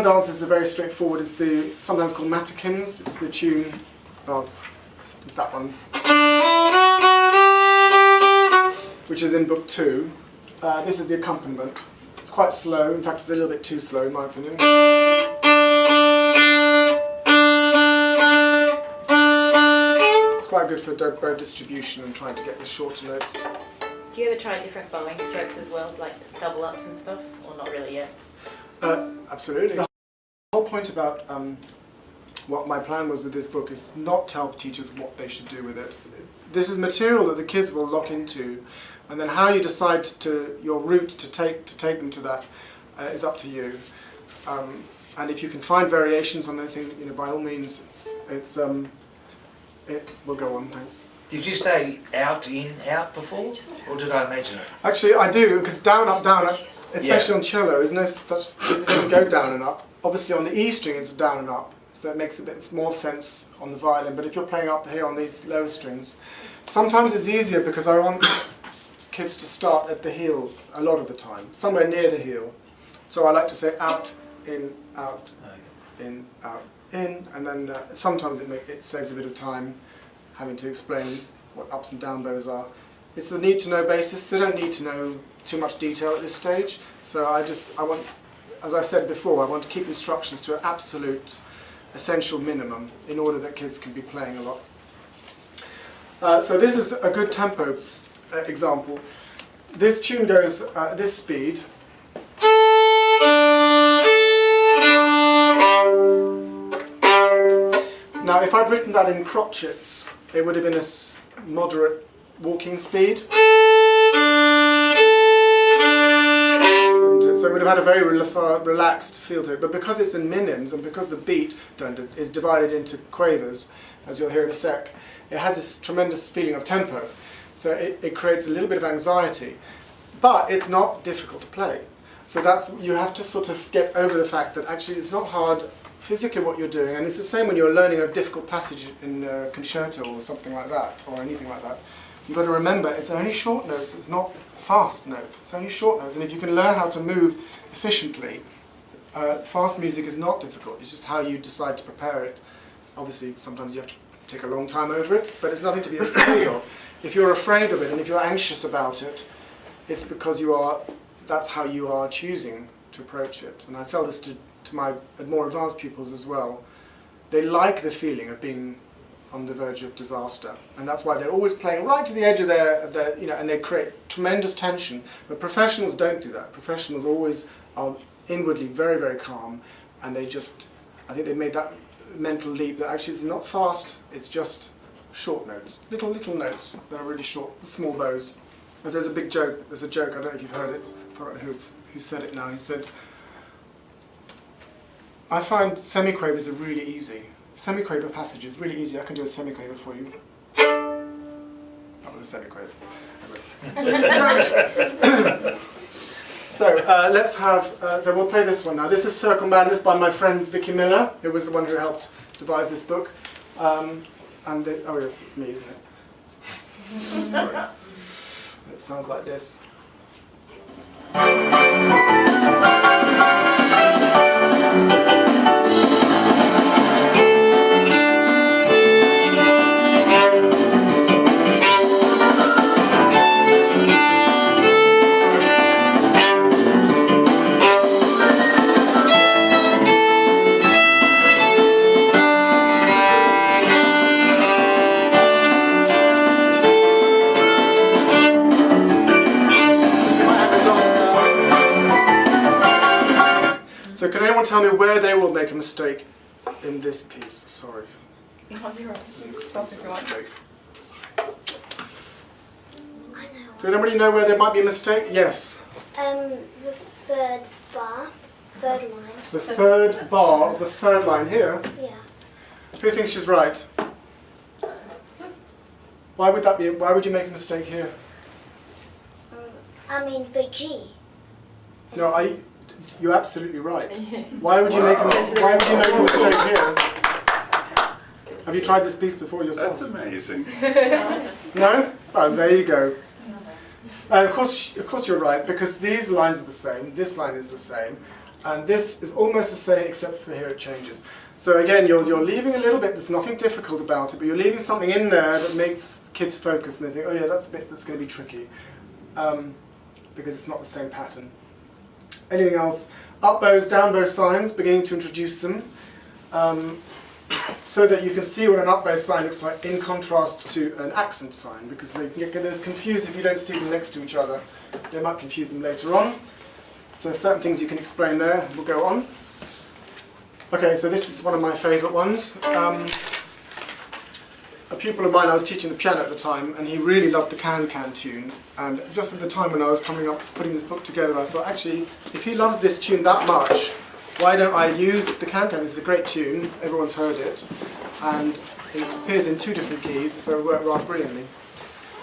dances are very straightforward. It's the sometimes called mattakins. It's the tune. Oh, it's that one, which is in book 2. This is the accompaniment. It's quite slow. In fact, it's a little bit too slow, in my opinion. It's quite good for bow distribution and trying to get the shorter notes. Do you ever try different bowing strokes as well, like double ups and stuff, or not really yet? Absolutely. The whole point about what my plan was with this book is not tell teachers what they should do with it. This is material that the kids will lock into, and then how you decide your route to take them to that is up to you. And if you can find variations on anything, by all means, we'll go on. Thanks. Did you say out, in, out before, or did I imagine it? Actually, I do, because down, up, especially on cello, it doesn't go down and up. Obviously, on the E string, it's down and up, so it makes a bit more sense on the violin. But if you're playing up here on these lower strings, sometimes it's easier because I want kids to start at the heel a lot of the time, somewhere near the heel. So I like to say out, in, in, and then sometimes it saves a bit of time having to explain what ups and down bows are. It's the need to know basis. They don't need to know too much detail at this stage. So I want, as I said before, I want to keep instructions to an absolute essential minimum in order that kids can be playing a lot. So this is a good tempo example. This tune goes at this speed. Now, if I'd written that in crotchets, it would have been a moderate walking speed. So it would have had a very relaxed feel to it. But because it's in minims, and because the beat is divided into quavers, as you'll hear in a sec, it has this tremendous feeling of tempo. So it creates a little bit of anxiety. But it's not difficult to play. So you have to sort of get over the fact that actually it's not hard physically what you're doing, and it's the same when you're learning a difficult passage in a concerto or something like that, or anything like that. You've got to remember it's only short notes, it's not fast notes, it's only short notes, and if you can learn how to move efficiently, fast music is not difficult, it's just how you decide to prepare it. Obviously sometimes you have to take a long time over it, but it's nothing to be afraid of. If you're afraid of it and if you're anxious about it, it's because that's how you are choosing to approach it. And I tell this to my more advanced pupils as well. They like the feeling of being on the verge of disaster, and that's why they're always playing right to the edge of their and they create tremendous tension. But professionals don't do that. Professionals always are inwardly very, very calm, and I think they made that mental leap that actually it's not fast, it's just short notes, little notes that are really short, small bows. There's a joke, I don't know if you've heard it, I forgot who said it now, he said, I find semiquavers are really easy. Semiquaver passages really easy. I can do a semiquaver for you. That was a semiquaver. So let's have. So we'll play this one now. This is Circle Madness by my friend Vicky Miller, who was the one who helped devise this book. Oh yes, it's me, isn't it? Sorry. It sounds like this. So can anyone tell me where they will make a mistake in this piece? Sorry. Mistake. Does anybody know where there might be a mistake? Yes. The third bar, third line. The third bar of the third line here? Yeah. Who thinks she's right? Why would that be? Why would you make a mistake here? I mean the G. No, you're absolutely right. Why would you make a mistake here? Have you tried this piece before yourself? That's amazing. No? Oh, there you go. Of course you're right, because these lines are the same, this line is the same, And this is almost the same, except for here it changes. So again, you're leaving a little bit, there's nothing difficult about it, but you're leaving something in there that makes kids focus and they think, oh yeah, that's a bit that's going to be tricky. Because it's not the same pattern. Anything else? Up bows, down bow signs, beginning to introduce them. So that you can see what an up bow sign looks like in contrast to an accent sign, because they get confused if you don't see them next to each other. They might confuse them later on. So certain things you can explain there. We'll go on. Okay, so this is one of my favourite ones. A pupil of mine, I was teaching the piano at the time, and he really loved the Can-Can tune. And just at the time when I was coming up, putting this book together, I thought, actually, if he loves this tune that much, why don't I use the Can-Can? This is a great tune, everyone's heard it, and it appears in 2 different keys, so it worked rather brilliantly.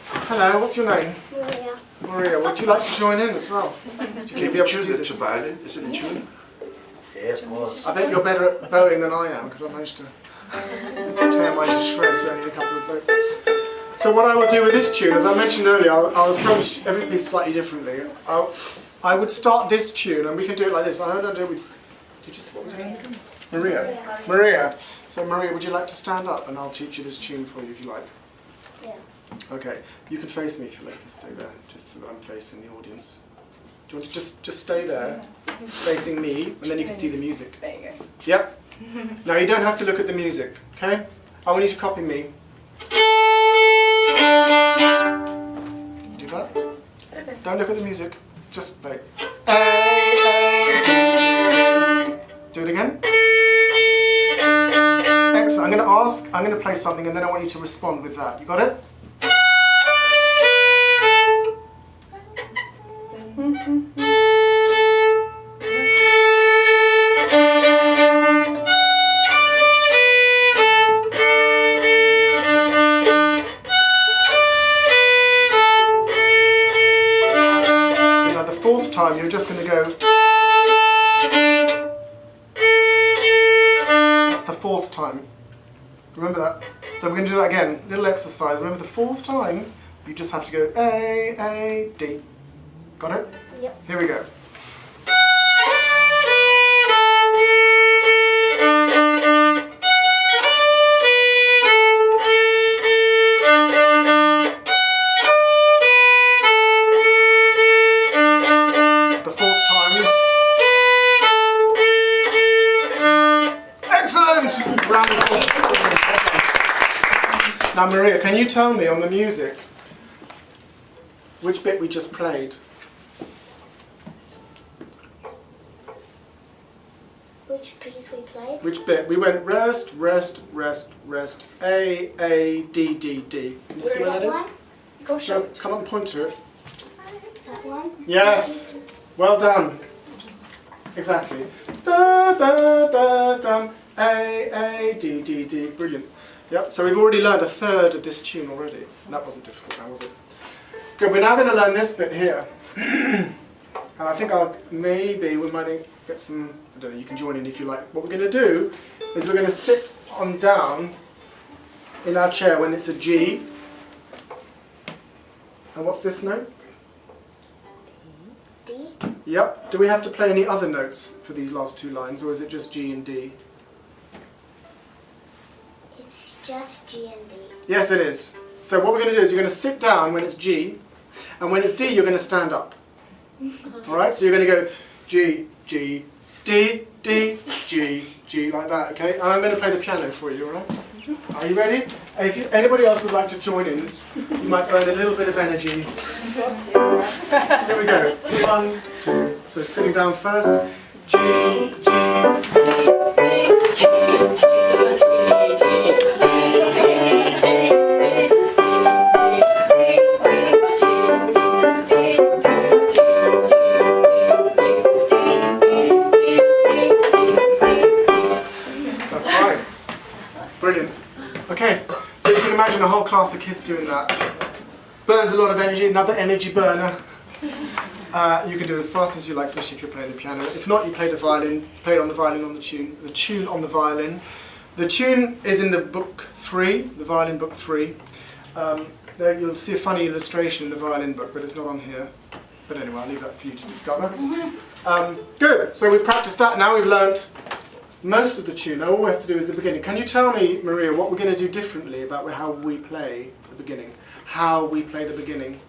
Hello, what's your name? Maria. Maria, would you like to join in as well? Would you be able to do It's this? a violin. Is it a tune? Yeah, it was. I bet you're better at bowing than I am, because I managed to tear mine to shreds only a couple of notes. So what I will do with this tune, as I mentioned earlier, I'll approach every piece slightly differently. I would start this tune, and we can do it like this. I don't do it with... What was her name again? Maria. Maria. So Maria, would you like to stand up, and I'll teach you this tune for you if you like. Yeah. Okay. You can face me if you like, and stay there, just so that I'm facing the audience. Do you want to just stay there, facing me, and then you can see the music? There you go. Yep. Now you don't have to look at the music, okay? I want you to copy me. Do that. Don't look at the music. Just play. Do it again. Excellent. I'm going to play something, and then I want you to respond with that. You got it? Now the 4th time, you're just going to go. That's the 4th time. Remember that? So we're going to do that again. Little exercise. Remember the 4th time, you just have to go A, A, D. Got it? Yep. Here we go. This is the 4th time. Excellent! Round of applause. Now Maria, can you tell me on the music which bit we just played? Which piece we played? Which bit? We went rest, rest, rest, rest, A, D, D, D. Can you see where that is? One? Go So, come up and point to it. That one? Yes! Well done. Exactly. Da, da, da, da, A, D, D, D. Brilliant. Yep, so we've already learned a 3rd of this tune already. That wasn't difficult now, was it? Good, we're now going to learn this bit here. And I think we might get some, I don't know, you can join in if you like. What we're going to do is we're going to sit on down in our chair when it's a G. And what's this note? D. Yep. Do we have to play any other notes for these last 2 lines, or is it just G and D? It's just G and D. Yes, it is. So what we're going to do is you're going to sit down when it's G, and when it's D, you're going to stand up. All right? So you're going to go G, G, D, D, G, G, like that, okay? And I'm going to play the piano for you, all right? Are you ready? If anybody else would like to join in, you might earn a little bit of energy. Here we go. 1, 2. So sitting down first. G, G, That's right. Brilliant. Okay, so you can imagine a whole class of kids doing that. Burns a lot of energy, another energy burner. You can do it as fast as you like, especially if you're playing the piano. If not, you play the violin, play it on the violin on the tune on the violin. The tune is in the book 3, the violin book 3. There you'll see a funny illustration in the violin book, but it's not on here. But anyway, I'll leave that for you to discover. Good, so we've practiced that. Now we've learnt most of the tune. Now all we have to do is the beginning. Can you tell me, Maria, what we're going to do differently about how we play the beginning? How we play the beginning?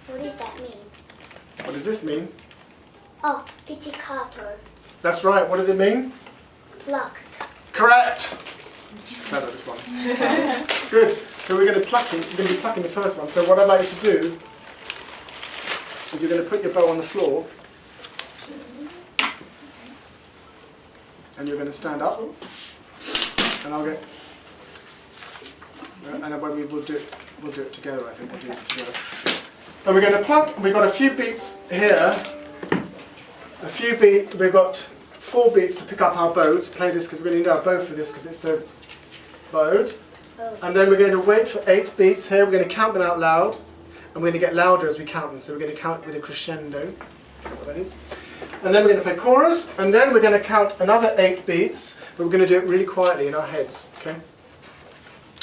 What does that mean? What does this mean? Oh, pizzicato. That's right. What does it mean? Plucked. Correct. Just clever, this one. Good. So we're going to be plucking the first one. So what I'd like you to do is you're going to put your bow on the floor, and you're going to stand up, and I'll get. And then we'll do it together. I think we'll do this together. And we're going to pluck. And we've got a few beats here. We've got 4 beats to pick up our bow to play this, because we need our bow for this, because it says bowed. Oh. And then we're going to wait for 8 beats here. We're going to count them out loud, and we're going to get louder as we count them. So we're going to count with a crescendo. I don't know what that is. And then we're going to play chorus, and then we're going to count another 8 beats, but we're going to do it really quietly in our heads. Okay?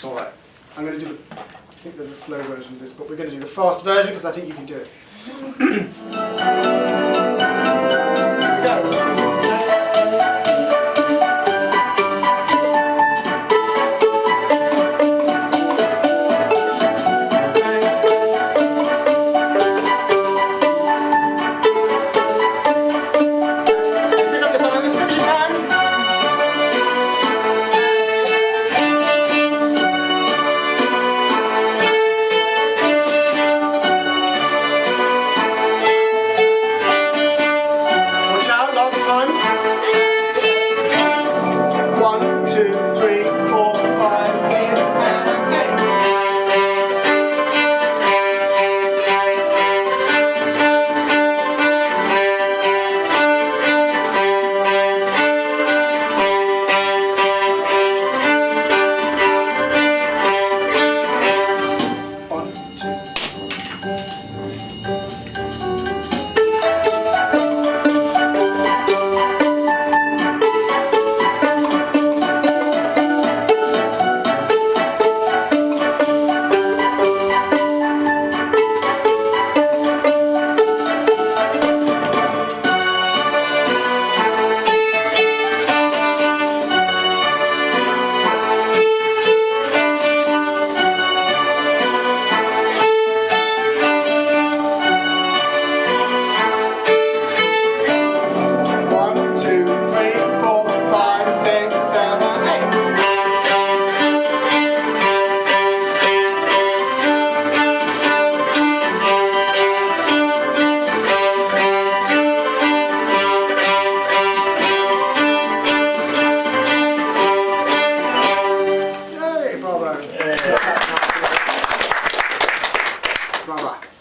All right. I'm going to do the. I think there's a slow version of this, but we're going to do the fast version because I think you can do it. Here we go.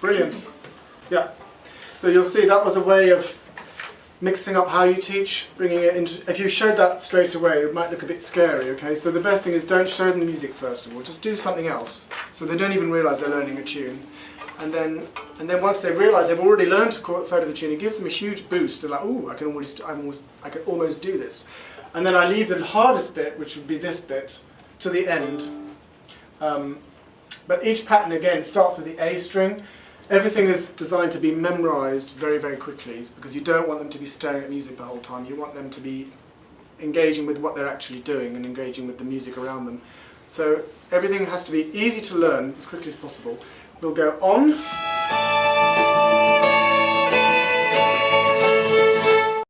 Brilliant. Yeah. So you'll see that was a way of mixing up how you teach, bringing it into. If you showed that straight away, it might look a bit scary. Okay. So the best thing is don't show them the music first of all. Just do something else, so they don't even realise they're learning a tune. And then once they realise they've already learned a third of the tune, it gives them a huge boost. They're like, "Ooh, I can almost do this." And then I leave the hardest bit, which would be this bit, to the end. But each pattern again starts with the A string. Everything is designed to be memorised very, very quickly, because you don't want them to be staring at music the whole time. You want them to be engaging with what they're actually doing and engaging with the music around them. So everything has to be easy to learn as quickly as possible. We'll go on.